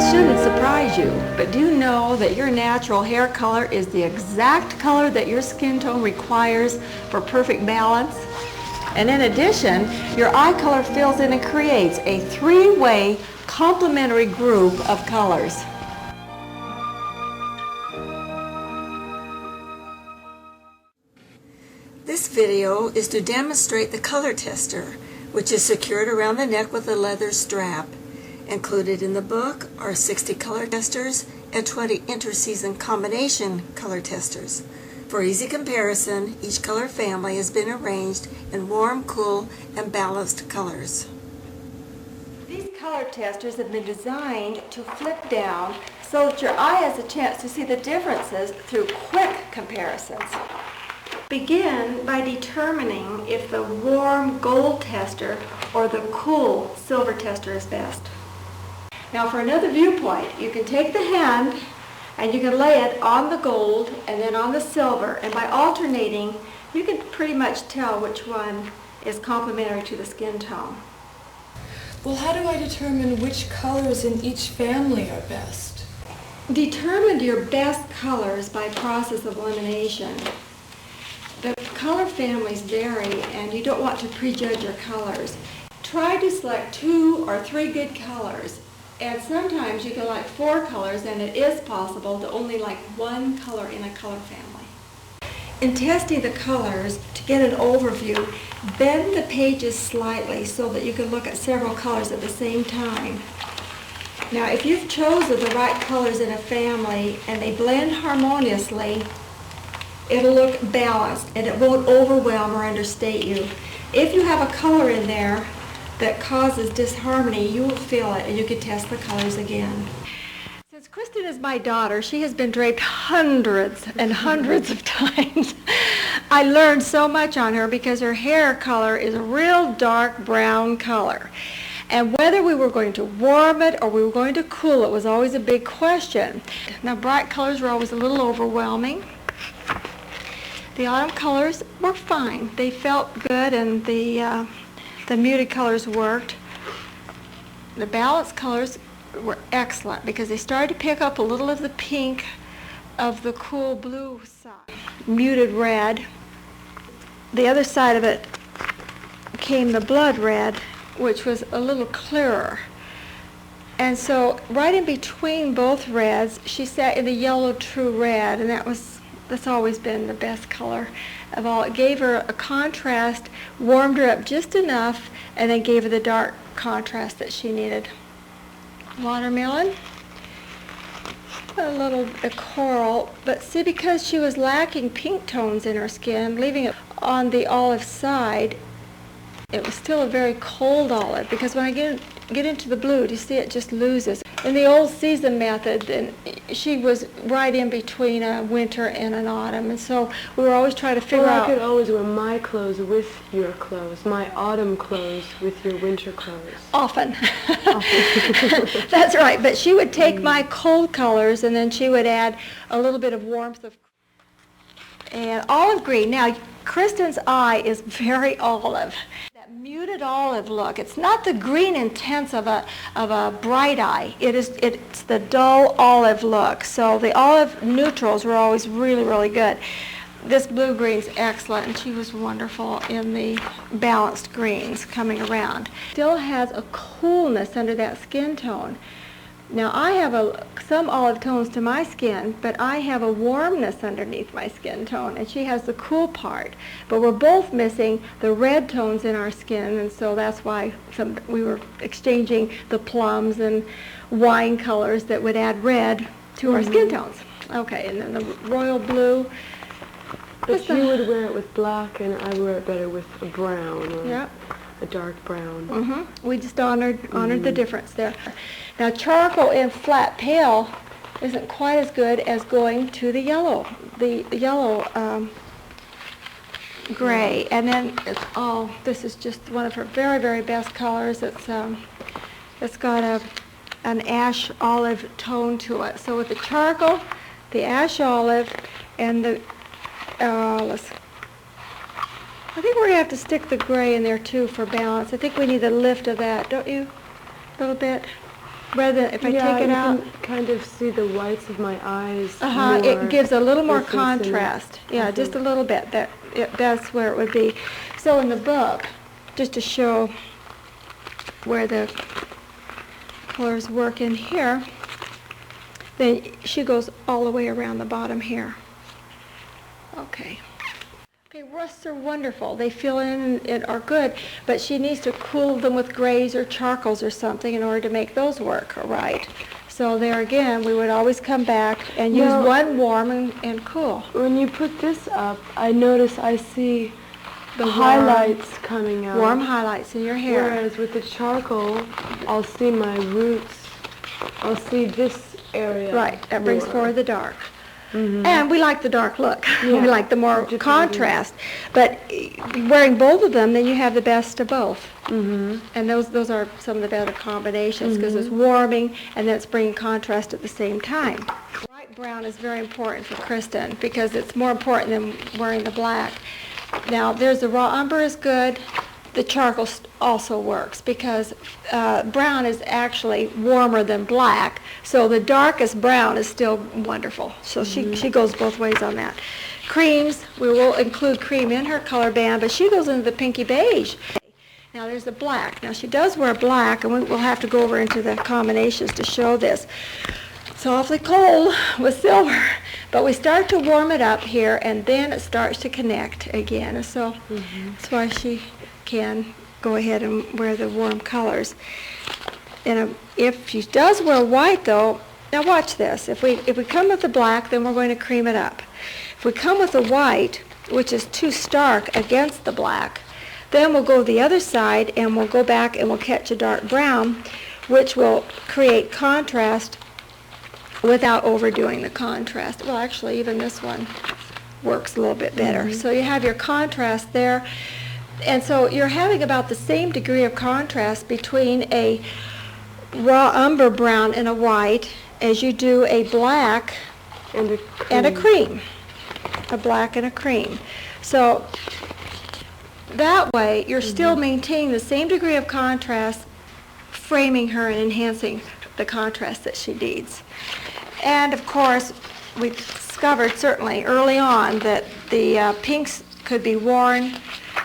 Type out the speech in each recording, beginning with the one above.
This shouldn't surprise you, but do know that your natural hair color is the exact color that your skin tone requires for perfect balance. And in addition, your eye color fills in and creates a three-way complementary group of colors. This video is to demonstrate the color tester, which is secured around the neck with a leather strap. Included in the book are 60 color testers and 20 interseason combination color testers. For easy comparison, each color family has been arranged in warm, cool, and balanced colors. These color testers have been designed to flip down so that your eye has a chance to see the differences through quick comparisons. Begin by determining if the warm gold tester or the cool silver tester is best. Now for another viewpoint, you can take the hand and you can lay it on the gold and then on the silver, and by alternating you can pretty much tell which one is complementary to the skin tone. Well, how do I determine which colors in each family are best? Determine your best colors by process of elimination. The color families vary and you don't want to prejudge your colors. Try to select 2 or 3 good colors. And sometimes you can like 4 colors, and it is possible to only like 1 color in a color family. In testing the colors, to get an overview, bend the pages slightly so that you can look at several colors at the same time. Now, if you've chosen the right colors in a family and they blend harmoniously, it'll look balanced and it won't overwhelm or understate you. If you have a color in there that causes disharmony, you will feel it and you can test the colors again. Since Kristen is my daughter, she has been draped hundreds and hundreds of times. I learned so much on her because her hair color is a real dark brown color. And whether we were going to warm it or we were going to cool it was always a big question. Now, bright colors were always a little overwhelming. The autumn colors were fine. They felt good, and the muted colors worked. The balanced colors were excellent because they started to pick up a little of the pink of the cool blue side. Muted red. The other side of it came the blood red, which was a little clearer. And so right in between both reds, she sat in the yellow true red, and that's always been the best color of all. It gave her a contrast, warmed her up just enough, and then gave her the dark contrast that she needed. Watermelon, a coral, but see, because she was lacking pink tones in her skin, leaving it on the olive side, it was still a very cold olive, because when I get into the blue, do you see it just loses? In the old season method, and she was right in between a winter and an autumn, and so we were always trying to figure out. I could always wear my clothes with your clothes, my autumn clothes with your winter clothes. Often. That's right, but she would take my cold colors and then she would add a little bit of warmth and olive green. Now, Kristen's eye is very olive. That muted olive look. It's not the green intense of a bright eye. It's the dull olive look. So the olive neutrals were always really, really good. This blue green's excellent, and she was wonderful in the balanced greens coming around. Still has a coolness under that skin tone. Now, I have some olive tones to my skin, but I have a warmness underneath my skin tone, and she has the cool part. But we're both missing the red tones in our skin, and so that's why we were exchanging the plums and wine colors that would add red to our skin tones. Okay, and then the royal blue. But you would wear it with black, and I wear it better with a brown or a dark brown. We just honored the difference there. Now, charcoal in flat pale isn't quite as good as going to the yellow, gray, and then this is just one of her very, very best colors. It's got an ash olive tone to it. So with the charcoal, the ash olive, and the I think we're going to have to stick the gray in there too for balance. I think we need a lift of that, don't you? A little bit. Rather than if I Yeah, take it you out. can kind of see the whites of my eyes. It gives a little more if it's in it. contrast. Yeah, just a little bit. That's where it would be. So in the book, just to show where the colors work in here, then she goes all the way around the bottom here. Okay. Okay, rusts are wonderful. They fill in and are good, but she needs to cool them with grays or charcoals or something in order to make those work right. So there again, we would always come back and use one warm and cool. When you put this up, I notice I see the highlights coming out. Warm highlights in your hair. Whereas with the charcoal, I'll see my roots. I'll see this area. Right, that brings more. forward the dark. And we like the dark look. Yeah. We like the more contrast. But wearing both of them, then you have the best of both. And those are some of the better combinations because it's warming and then it's bringing contrast at the same time. Light brown is very important for Kristen because it's more important than wearing the black. Now, there's the raw umber is good. The charcoal also works because brown is actually warmer than black, so the darkest brown is still wonderful. So she goes both ways on that. Creams, we will include cream in her color band, but she goes into the pinky beige. Now there's the black. Now she does wear black, and we'll have to go over into the combinations to show this. It's awfully cold with silver, but we start to warm it up here, and then it starts to connect again. So that's why she can go ahead and wear the warm colors. And if she does wear white though, now watch this. If we come with the black, then we're going to cream it up. If we come with the white, which is too stark against the black, then we'll go the other side and we'll go back and we'll catch a dark brown, which will create contrast without overdoing the contrast. Well, actually, even this one works a little bit better. So you have your contrast there. And so you're having about the same degree of contrast between a raw umber brown and a white as you do a black and a cream. A black and a cream. So that way you're still maintaining the same degree of contrast, framing her and enhancing the contrast that she needs. And of course, we discovered certainly early on that the pinks could be worn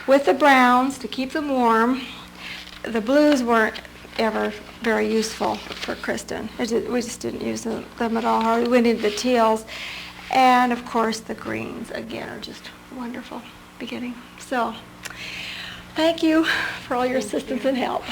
with the browns to keep them warm. The blues weren't ever very useful for Kristen. We just didn't use them at all. We went into the teals. And of course the greens, again, are just wonderful beginning. So, thank you for all your assistance and help.